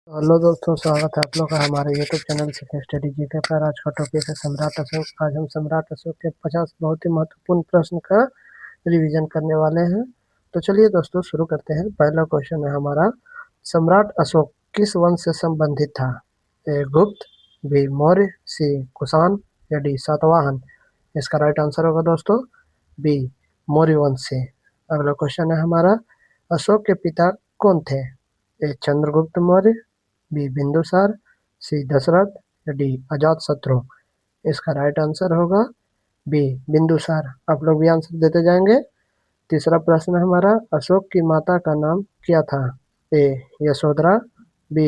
Hello दोस्तों, स्वागत है आप लोग का हमारे यूट्यूब चैनल से स्टडी जीके पर। आज का टॉपिक है सम्राट अशोक। आज हम सम्राट अशोक के 50 बहुत ही महत्वपूर्ण प्रश्न का रिवीजन करने वाले हैं। तो चलिए दोस्तों शुरू करते हैं। पहला क्वेश्चन है हमारा, सम्राट अशोक किस वंश से संबंधित था? ए गुप्त, बी मौर्य, सी कुषाण या डी सातवाहन। इसका राइट आंसर होगा दोस्तों बी मौर्य वंश से। अगला क्वेश्चन है हमारा, अशोक के पिता कौन थे? ए चंद्रगुप्त मौर्य, बी बिंदुसार, सी दशरथ या डी अजातशत्रु। इसका राइट आंसर होगा बी बिंदुसार। आप लोग भी आंसर देते जाएंगे। तीसरा प्रश्न है हमारा, अशोक की माता का नाम क्या था? ए यशोधरा, बी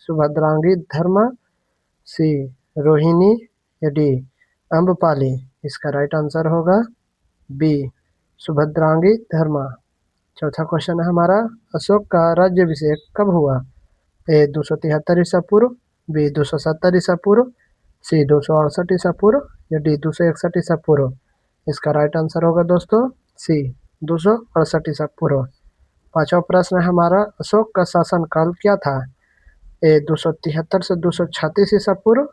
सुभद्रांगी धर्मा, सी रोहिणी या डी अम्बपाली। इसका राइट आंसर होगा बी सुभद्रांगी धर्मा। चौथा क्वेश्चन है हमारा, अशोक का राज्याभिषेक कब हुआ? ए 273 ईसा पूर्व, बी 270 ईसा पूर्व, सी 268 ईसा पूर्व या डी 261 ईसा पूर्व। इसका राइट आंसर होगा दोस्तों सी 268 ईसा पूर्व। पांचवा प्रश्न है हमारा, अशोक का शासनकाल क्या था? ए 273 से 236 ईसा पूर्व,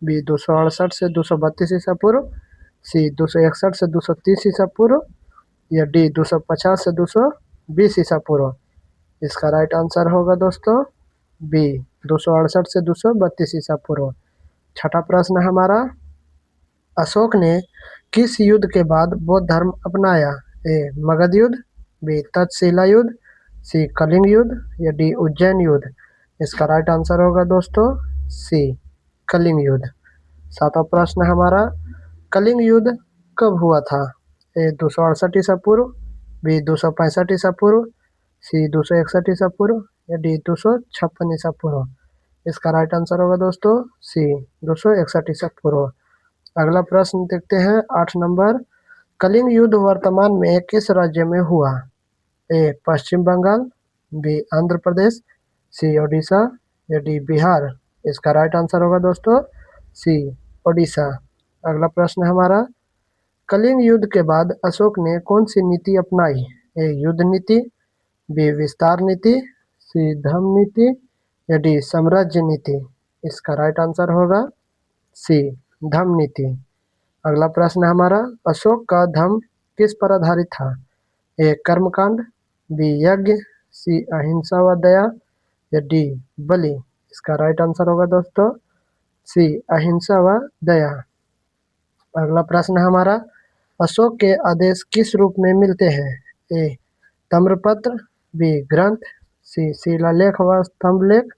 बी 268 से 232 ईसा पूर्व, सी 261 से 230 ईसा पूर्व या डी 250 से 220 ईसा पूर्व। इसका राइट आंसर होगा दोस्तों बी 268 से 232 ईसा पूर्व। छठा प्रश्न है हमारा, अशोक ने किस युद्ध के बाद बौद्ध धर्म अपनाया? ए मगध युद्ध, बी तक्षशिला युद्ध, सी कलिंग युद्ध या डी उज्जैन युद्ध। इसका राइट आंसर होगा दोस्तों सी कलिंग युद्ध। सातवां प्रश्न हमारा, कलिंग युद्ध कब हुआ था? ए 268 ईसा पूर्व, बी 265 ईसा पूर्व, सी 261 ईसा पूर्व या डी 256 ईसा पूर्व। इसका राइट आंसर होगा दोस्तों सी 261 ईसा पूर्व। अगला प्रश्न देखते हैं 8 नंबर, कलिंग युद्ध वर्तमान में किस राज्य में हुआ? ए पश्चिम बंगाल, बी आंध्र प्रदेश, सी ओडिशा या डी बिहार। इसका राइट आंसर होगा दोस्तों सी ओडिशा। अगला प्रश्न हमारा, कलिंग युद्ध के बाद अशोक ने कौन सी नीति अपनाई? ए युद्ध नीति, बी विस्तार नीति, सी धम्म नीति या डी साम्राज्य नीति। इसका राइट आंसर होगा सी धम्म नीति। अगला प्रश्न हमारा, अशोक का धम्म किस पर आधारित था? ए कर्मकांड, बी यज्ञ, सी अहिंसा व दया या डी बलि। इसका राइट आंसर होगा दोस्तों सी अहिंसा व दया। अगला प्रश्न हमारा, अशोक के आदेश किस रूप में मिलते हैं? ए ताम्रपत्र, बी ग्रंथ, सी शिलालेख व स्तंभलेख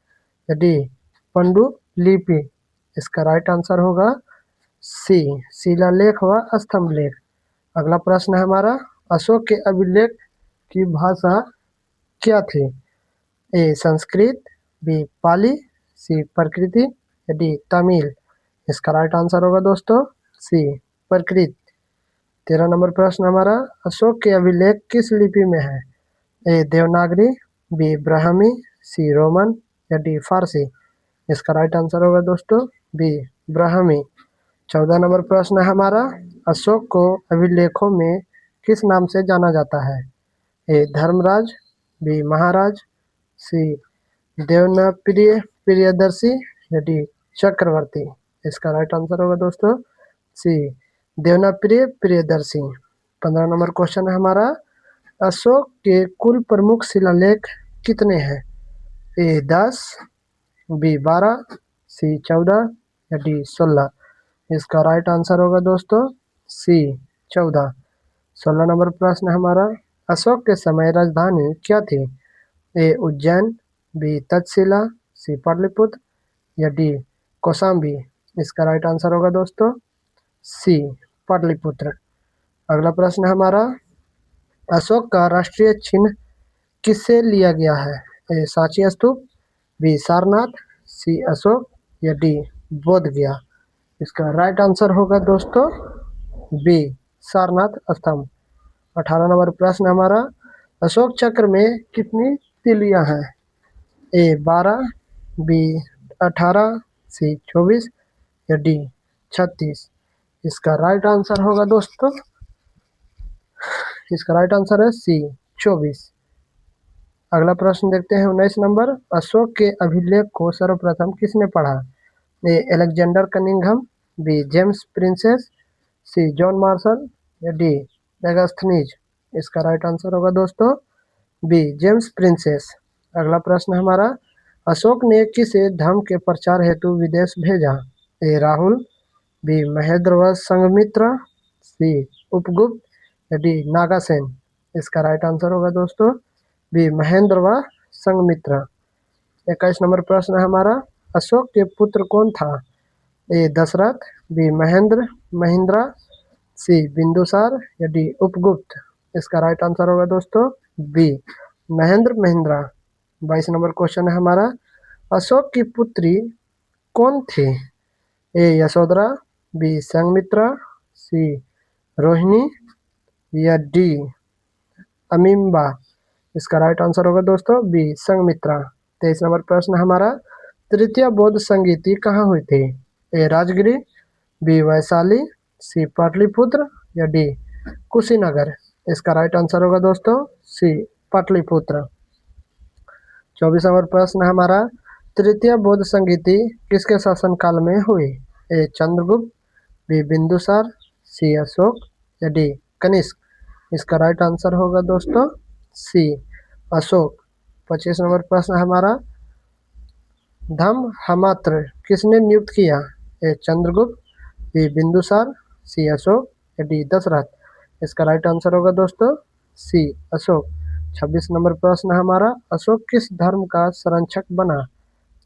या डी पांडुलिपि। इसका राइट आंसर होगा सी शिलालेख व स्तंभलेख। अगला प्रश्न है हमारा, अशोक के अभिलेख की भाषा क्या थी? ए संस्कृत, बी पाली, सी प्रकृति या डी तमिल। इसका राइट आंसर होगा दोस्तों सी प्रकृत। 13 नंबर प्रश्न हमारा, अशोक के अभिलेख किस लिपि में है? ए देवनागरी, बी ब्राह्मी, सी रोमन या डी फारसी। इसका राइट आंसर होगा दोस्तों बी ब्राह्मी। 14 नंबर प्रश्न है हमारा, अशोक को अभिलेखों में किस नाम से जाना जाता है? ए धर्मराज, बी महाराज, सी देवनाप्रिय प्रियदर्शी या डी चक्रवर्ती। इसका राइट आंसर होगा दोस्तों सी देवनाप्रिय प्रियदर्शी। 15 नंबर क्वेश्चन है हमारा, अशोक के कुल प्रमुख शिलालेख कितने हैं? ए 10, बी 12, सी 14 या डी 16। इसका राइट आंसर होगा दोस्तों सी 14। 16 नंबर प्रश्न हमारा, अशोक के समय राजधानी क्या थी? ए उज्जैन, बी तक्षशिला, सी पाटलिपुत्र या डी कौशाम्बी। इसका राइट आंसर होगा दोस्तों सी पाटलिपुत्र। अगला प्रश्न हमारा, अशोक का राष्ट्रीय चिन्ह किससे लिया गया है? ए सांची स्तूप, बी सारनाथ, सी अशोक या डी बोध गया। इसका राइट आंसर होगा दोस्तों बी सारनाथ स्तंभ। 18 नंबर प्रश्न हमारा, अशोक चक्र में कितनी तिलियां हैं? ए 12, बी 18, सी 24 या डी 36। इसका राइट आंसर होगा दोस्तों, इसका राइट आंसर है सी 24। अगला प्रश्न देखते हैं 19 नंबर। अशोक के अभिलेख को सर्वप्रथम किसने पढ़ा? A Alexander Cunningham, B James Prinsep, C John Marshall या डी एगस्थनीज। इसका राइट आंसर होगा दोस्तों बी जेम्स प्रिंसेस। अगला प्रश्न हमारा, अशोक ने किसे धर्म के प्रचार हेतु विदेश भेजा? ए राहुल, बी महेंद्र व संघमित्रा, सी उपगुप्त या डी नागासेन। इसका राइट आंसर होगा दोस्तों बी महेंद्र व संघमित्रा। 21 नंबर प्रश्न हमारा, अशोक के पुत्र कौन था? A Dasharatha, B Mahendra Mahindra, C Bindusara या डी उपगुप्त। इसका राइट आंसर होगा दोस्तों B Mahendra Mahindra. 22 number question है हमारा, अशोक की पुत्री कौन थी? A Yashodhara, B Sanghamitra, C Rohini या डी अमीम्बा। इसका राइट आंसर होगा दोस्तों बी संघमित्रा। 23 नंबर प्रश्न हमारा, तृतीय बौद्ध संगीति कहाँ हुई थी? ए राजगिरी, बी वैशाली, सी पाटलिपुत्र या डी कुशीनगर। इसका राइट आंसर होगा दोस्तों सी पाटलिपुत्र। 24 नंबर प्रश्न हमारा, तृतीय बौद्ध संगीति किसके शासनकाल में हुई? ए चंद्रगुप्त, बी बिंदुसार, सी अशोक या डी कनिष्क। इसका राइट आंसर होगा दोस्तों सी अशोक। 25 नंबर प्रश्न हमारा, धम्महमात्र किसने नियुक्त किया? ए चंद्रगुप्त, बी बिंदुसार, सी अशोक या डी दशरथ। इसका राइट आंसर होगा दोस्तों सी अशोक। 26 नंबर प्रश्न हमारा, अशोक किस धर्म का संरक्षक बना?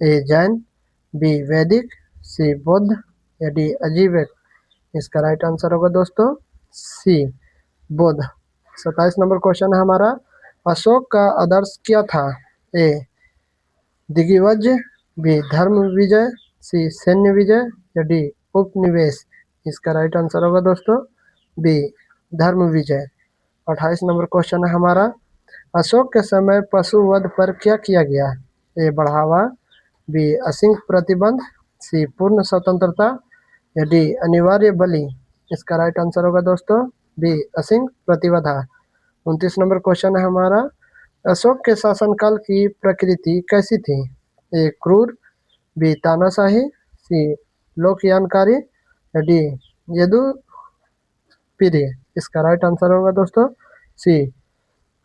ए जैन, बी वैदिक, सी बौद्ध या डी अजीविक। इसका राइट आंसर होगा दोस्तों सी बौद्ध। 27 नंबर क्वेश्चन है हमारा, अशोक का आदर्श क्या था? ए दिग्विजय, बी धर्म विजय, सी सैन्य विजय या डी उपनिवेश। इसका राइट आंसर होगा दोस्तों बी धर्म विजय। 28 नंबर क्वेश्चन है हमारा, अशोक के समय पशु वध पर क्या किया गया? ए बढ़ावा, बी असिंक प्रतिबंध, सी पूर्ण स्वतंत्रता या डी अनिवार्य बलि। इसका राइट आंसर होगा दोस्तों बी असिंक प्रतिबंध। 29 नंबर क्वेश्चन है हमारा, अशोक के शासनकाल की प्रकृति कैसी थी? ए क्रूर, बी तानाशाही, सी लोकयानकारी या डी यदुपीढ़ी। इसका राइट आंसर होगा दोस्तों सी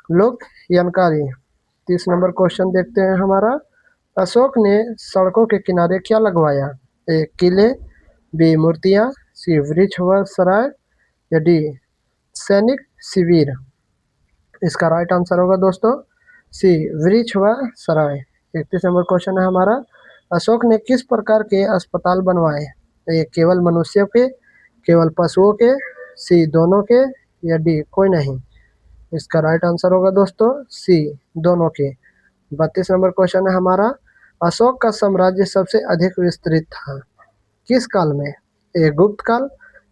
लोकयानकारी। 30 नंबर क्वेश्चन देखते हैं हमारा, अशोक ने सड़कों के किनारे क्या लगवाया? ए किले, बी मूर्तियाँ, सी वृक्ष व सराय या डी सैनिक शिविर। इसका राइट आंसर होगा दोस्तों सी वृक्ष व सराय। 31 नंबर क्वेश्चन है हमारा, अशोक ने किस प्रकार के अस्पताल बनवाए? ए केवल मनुष्य के, केवल पशुओं के, सी दोनों के या डी कोई नहीं। इसका राइट आंसर होगा दोस्तों सी दोनों के। 32 नंबर क्वेश्चन है हमारा, अशोक का साम्राज्य सबसे अधिक विस्तृत था किस काल में? ए गुप्त काल,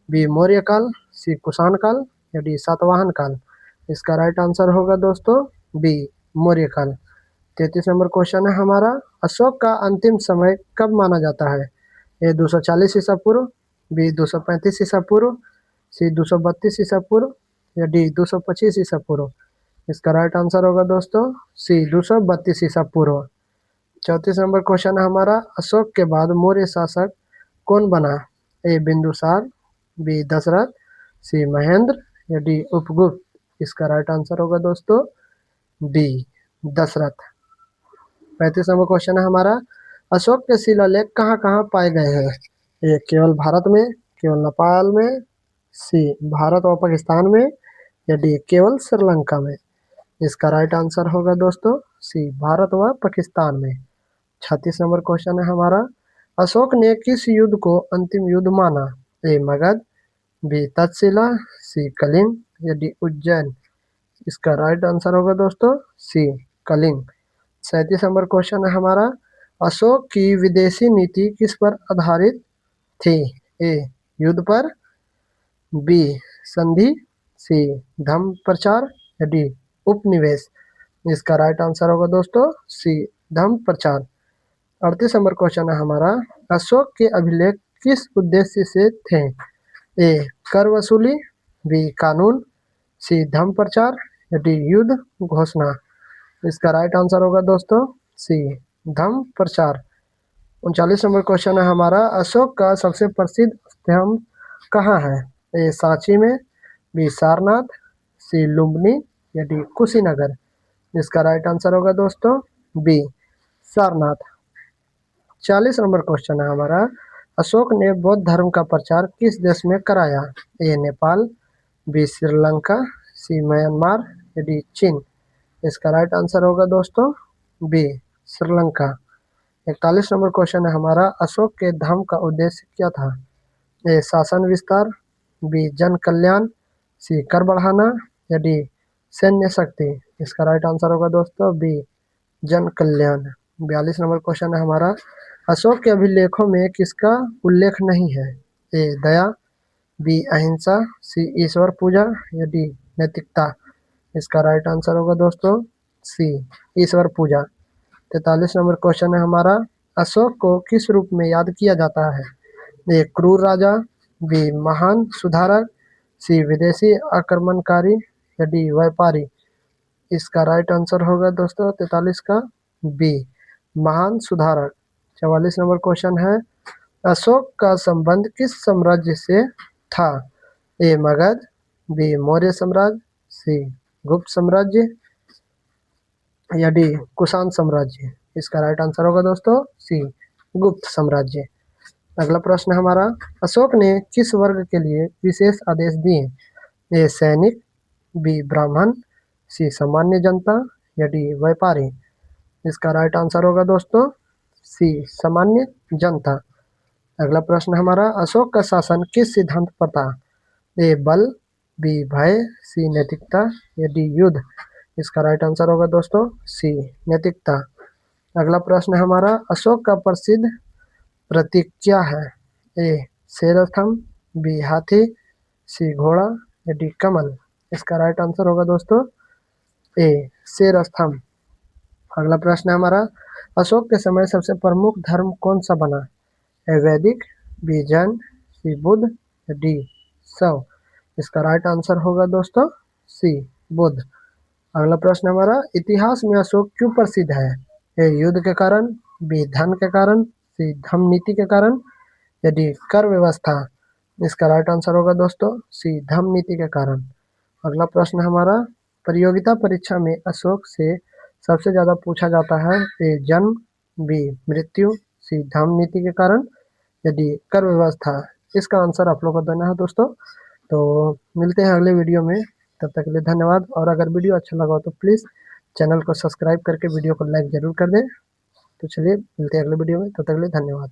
बी मौर्य काल, सी कुषाण काल या डी सातवाहन काल। इसका राइट आंसर होगा दोस्तों बी मौर्य काल। 33 नंबर क्वेश्चन है हमारा, अशोक का अंतिम समय कब माना जाता है? ए 240 ईसा पूर्व, बी 235 ईसा पूर्व, सी 232 ईसा पूर्व या डी 225 ईसा पूर्व। इसका राइट आंसर होगा दोस्तों सी 232 ईसा पूर्व। 34 नंबर क्वेश्चन है हमारा, अशोक के बाद मौर्य शासक कौन बना? ए बिंदुसार, बी दशरथ, सी महेंद्र या डी उपगुप्त। इसका राइट आंसर होगा दोस्तों डी दशरथ। 35 नंबर क्वेश्चन है हमारा, अशोक के शिलालेख कहाँ कहाँ पाए गए हैं? ए केवल भारत में, केवल नेपाल में, सी भारत और पाकिस्तान में या डी केवल श्रीलंका में। इसका राइट आंसर होगा दोस्तों सी भारत व पाकिस्तान में। 36 नंबर क्वेश्चन है हमारा, अशोक ने किस युद्ध को अंतिम युद्ध माना? ए मगध, बी तक्षशिला, सी कलिंग या डी उज्जैन। इसका राइट आंसर होगा दोस्तों सी कलिंग। 37 नंबर क्वेश्चन है हमारा, अशोक की विदेशी नीति किस पर आधारित थी? ए युद्ध पर, बी संधि, सी धर्म प्रचार या डी उपनिवेश। इसका राइट आंसर होगा दोस्तों सी धर्म प्रचार। 38 नंबर क्वेश्चन है हमारा, अशोक के अभिलेख किस उद्देश्य से थे? ए कर वसूली, बी कानून, सी धर्म प्रचार या डी युद्ध घोषणा। इसका राइट आंसर होगा दोस्तों सी, धम्म प्रचार। 39 नंबर क्वेश्चन है हमारा, अशोक का सबसे प्रसिद्ध स्तंभ कहाँ है? ए सांची में, बी सारनाथ, सी लुम्बिनी या डी कुशीनगर। इसका राइट आंसर होगा दोस्तों बी सारनाथ। 40 नंबर क्वेश्चन है हमारा, अशोक ने बौद्ध धर्म का प्रचार किस देश में कराया? ए नेपाल, बी श्रीलंका, सी म्यांमार या डी चीन। इसका राइट आंसर होगा दोस्तों बी श्रीलंका। 41 नंबर क्वेश्चन है हमारा, अशोक के धम्म का उद्देश्य क्या था? ए शासन विस्तार, बी जन कल्याण, सी कर बढ़ाना या डी सैन्य शक्ति। इसका राइट आंसर होगा दोस्तों बी जन कल्याण। 42 नंबर क्वेश्चन है हमारा, अशोक के अभिलेखों में किसका उल्लेख नहीं है? ए दया, बी अहिंसा, सी ईश्वर पूजा या डी नैतिकता। इसका राइट आंसर होगा दोस्तों सी ईश्वर पूजा। 43 नंबर क्वेश्चन है हमारा, अशोक को किस रूप में याद किया जाता है? ए क्रूर राजा, बी महान सुधारक, सी विदेशी आक्रमणकारी या डी व्यापारी। इसका राइट आंसर होगा दोस्तों 43 का बी महान सुधारक। 44 नंबर क्वेश्चन है, अशोक का संबंध किस साम्राज्य से था? ए मगध, बी मौर्य साम्राज्य, सी गुप्त साम्राज्य या डी कुषाण साम्राज्य। इसका राइट आंसर होगा दोस्तों सी गुप्त साम्राज्य। अगला प्रश्न हमारा, अशोक ने किस वर्ग के लिए विशेष आदेश दिए? ए सैनिक, बी ब्राह्मण, सी सामान्य जनता या डी व्यापारी। इसका राइट आंसर होगा दोस्तों सी सामान्य जनता। अगला प्रश्न हमारा, अशोक का शासन किस सिद्धांत पर था? ए बल, बी भय, सी नैतिकता या डी युद्ध। इसका राइट आंसर होगा दोस्तों सी नैतिकता। अगला प्रश्न हमारा, अशोक का प्रसिद्ध प्रतीक क्या है? ए शेर स्तंभ, बी हाथी, सी घोड़ा या डी कमल। इसका राइट आंसर होगा दोस्तों ए शेर स्तंभ। अगला प्रश्न हमारा, अशोक के समय सबसे प्रमुख धर्म कौन सा बना? ए वैदिक, बी जैन, सी बुद्ध या डी शैव। इसका राइट आंसर होगा दोस्तों सी बुद्ध। अगला प्रश्न हमारा, इतिहास में अशोक क्यों प्रसिद्ध है? ए युद्ध के कारण, बी धन के कारण, सी धम्म नीति के कारण या डी कर व्यवस्था। इसका राइट आंसर होगा दोस्तों सी धम्म नीति के कारण। अगला प्रश्न हमारा, प्रतियोगिता परीक्षा में अशोक से सबसे ज्यादा पूछा जाता है? ए जन्म, बी मृत्यु, सी धम्म नीति के कारण या डी कर व्यवस्था। इसका आंसर आप लोग को देना है दोस्तों। तो मिलते हैं अगले वीडियो में, तब तक के लिए धन्यवाद। और अगर वीडियो अच्छा लगा हो तो प्लीज़ चैनल को सब्सक्राइब करके वीडियो को लाइक ज़रूर कर दें। तो चलिए मिलते हैं अगले वीडियो में, तब तक के लिए धन्यवाद।